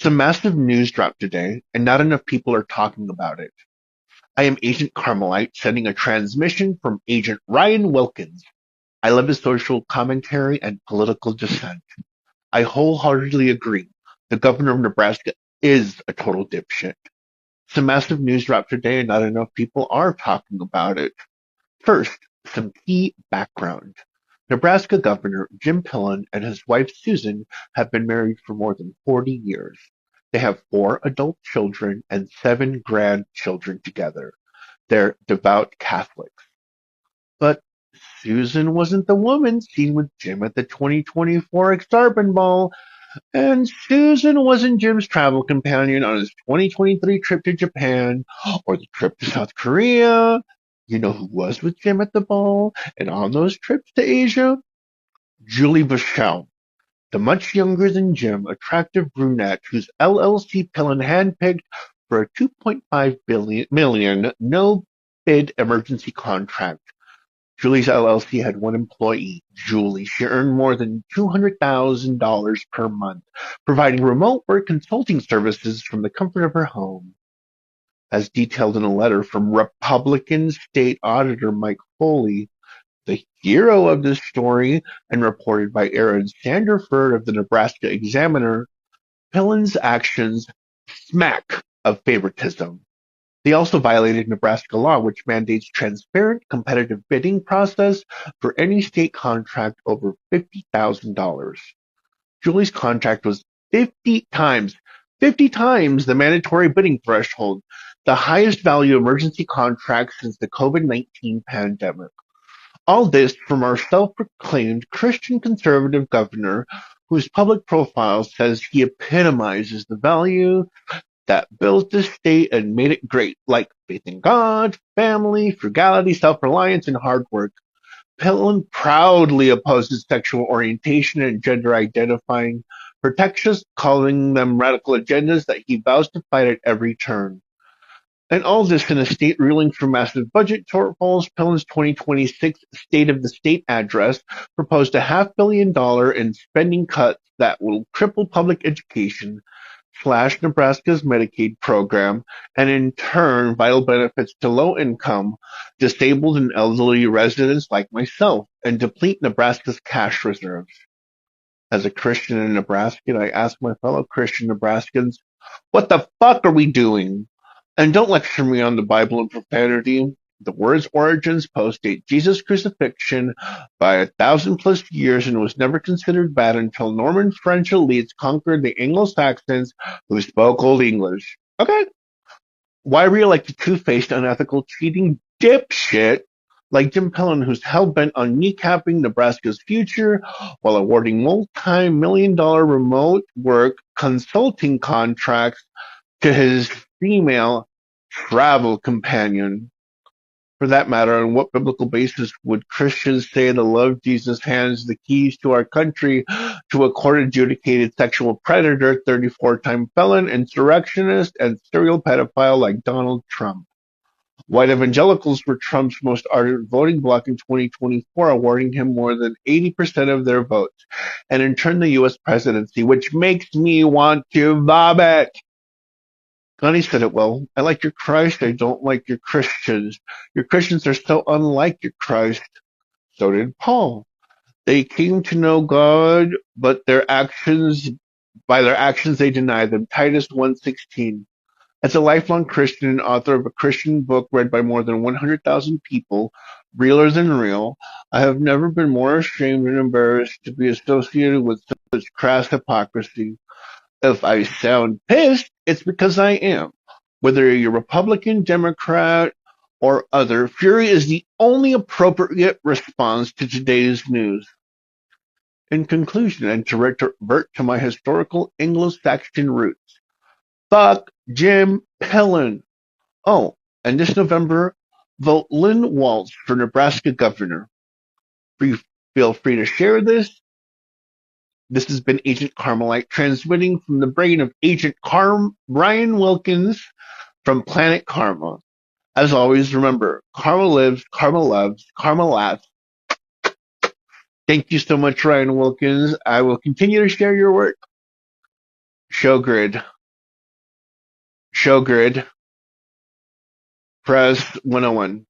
Some massive news dropped today, and not enough people are talking about it. I am Agent Carmelite sending a transmission from Agent Ryan Wilkins. I love his social commentary and political dissent. I wholeheartedly agree. The governor of Nebraska is a total dipshit. Some massive news dropped today, and not enough people are talking about it. First, some key background. Nebraska Governor Jim Pillen and his wife Susan have been married for more than 40 years. They have 4 adult children and 7 grandchildren together. They're devout Catholics. But Susan wasn't the woman seen with Jim at the 2024 Exarban Ball, and Susan wasn't Jim's travel companion on his 2023 trip to Japan or the trip to South Korea. You know who was with Jim at the ball and on those trips to Asia? Julie Bushell, the much younger than Jim attractive brunette whose LLC Pillen handpicked for a $2.5 million no-bid emergency contract. Julie's LLC had 1 employee, Julie. She earned more than $200,000 per month, providing remote work consulting services from the comfort of her home. As detailed in a letter from Republican State Auditor Mike Foley, the hero of this story, and reported by Aaron Sanderford of the Nebraska Examiner, Pillen's actions smack of favoritism. They also violated Nebraska law, which mandates transparent, competitive bidding process for any state contract over $50,000. Julie's contract was 50 times the mandatory bidding threshold, the highest value emergency contract since the COVID-19 pandemic. All this from our self-proclaimed Christian conservative governor, whose public profile says he epitomizes the value that built this state and made it great, like faith in God, family, frugality, self-reliance, and hard work. Pillen proudly opposes sexual orientation and gender identifying protectionists, calling them radical agendas that he vows to fight at every turn. And all this in a state reeling from massive budget shortfalls. Pillen's 2026 State of the State address proposed a $500 million in spending cuts that will cripple public education, slash Nebraska's Medicaid program, and in turn vital benefits to low-income, disabled and elderly residents like myself, and deplete Nebraska's cash reserves. As a Christian and Nebraskan, I ask my fellow Christian Nebraskans, what the fuck are we doing? And don't lecture me on the Bible and profanity. The word's origins postdate Jesus' crucifixion by 1,000+ years and was never considered bad until Norman French elites conquered the Anglo-Saxons who spoke Old English. Okay? Why re-elect a two-faced, unethical, cheating dipshit like Jim Pillen, who's hell-bent on kneecapping Nebraska's future while awarding multi-million-dollar remote work consulting contracts to his female travel companion? For that matter, on what biblical basis would Christians say the love Jesus hands the keys to our country to a court-adjudicated sexual predator, 34-time felon, insurrectionist, and serial pedophile like Donald Trump? White evangelicals were Trump's most ardent voting bloc in 2024, awarding him more than 80% of their votes, and in turn the U.S. presidency, which makes me want to vomit. Gandhi said it well. I like your Christ, I don't like your Christians. Your Christians are so unlike your Christ. So did Paul. They came to know God, but by their actions they deny them. Titus 1:16. As a lifelong Christian and author of a Christian book read by more than 100,000 people, realer than real, I have never been more ashamed and embarrassed to be associated with such crass hypocrisy. If I sound pissed, it's because I am. Whether you're Republican, Democrat, or other, fury is the only appropriate response to today's news. In conclusion, and to revert to my historical Anglo-Saxon roots, fuck Jim Pillen. Oh, and this November, vote Lynn Waltz for Nebraska governor. Feel free to share this. This has been Agent Carmelite transmitting from the brain of Agent Ryan Wilkins from Planet Karma. As always, remember, karma lives, karma loves, karma laughs. Thank you so much, Ryan Wilkins. I will continue to share your work. Show grid. Show grid. Press 101.